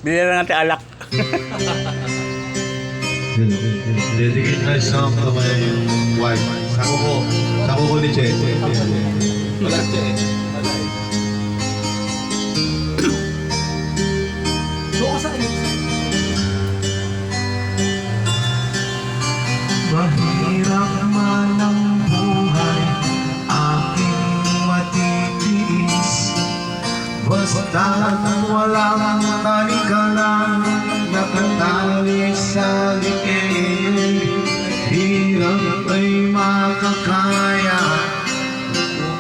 Bili lang natin alak. Dedicate na song to my wife. Sako ko ni Che. Wala Che. Mahirap man ang buhay, aking matitiis. Basta't walang talikalang nakatali sa liig. Hirap ay makakaya,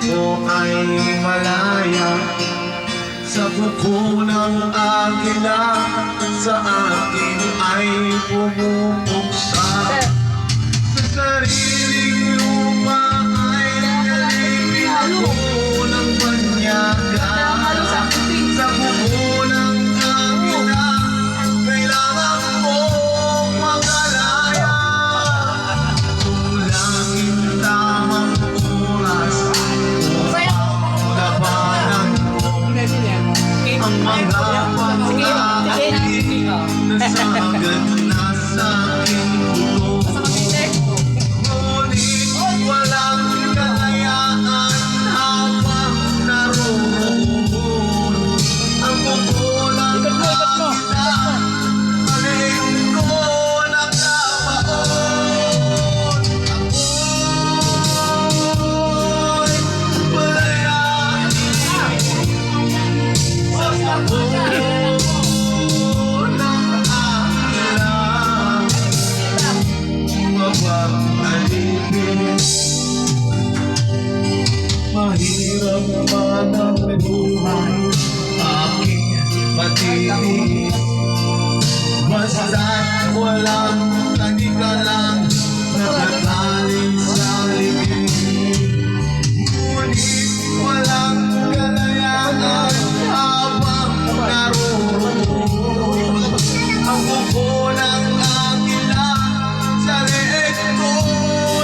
buko ay malaya. Sa buko ng agila, sa akin ay pumupuksa. Sariling lupa ay nalipin ako ng banyaga. Sa buko ng agila, kailangan kong magalaya. Tulangin tamang oras upang labanan ang mga pag-aalit na sagad na sa aking puto. Ngunit walang kalayaan habang naroon ang bukulang agila. Maliit ko nakabaon. Ako'y palayain sa bukulang agila. Mapag-alipin. Mahirap naman ang buhay, aking matinis. Basta't walang talikalang nakatali sa liig. Ngunit walang kalayaan habang naroon ang buko ng agila. Sa leeg ko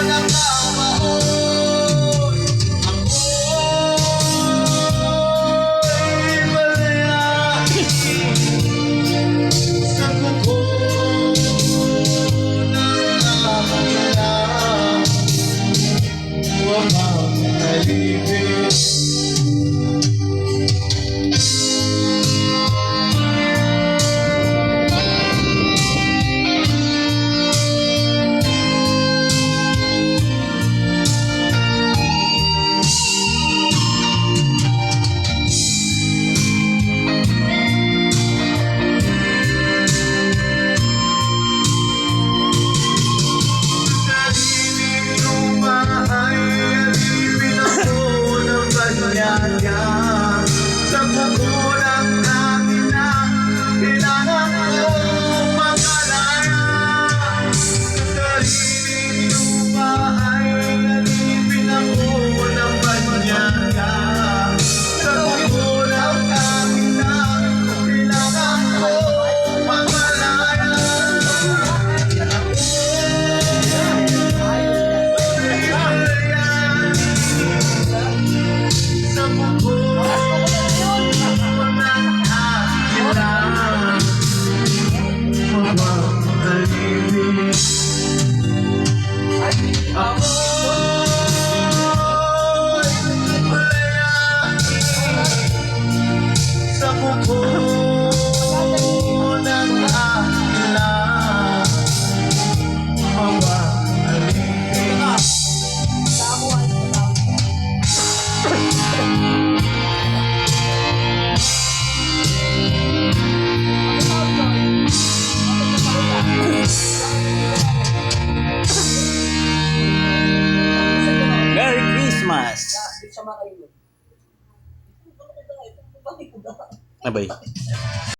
nakabaon. Ako'y malayain sa buko ng agila. Walang alipin. Sariling lupa ay alipin ako ng banyaga. Sa buko ng agila, kailangan kong magalaya. Sariling lupa ay alipin ako ng banyaga. Sa buko ng agila, kailangan kong magalaya. Sa buko ng agila, mapag-alipin. Ako'y malayain sa buko ng agila. Mapag-alipin. Merry Christmas! Abay.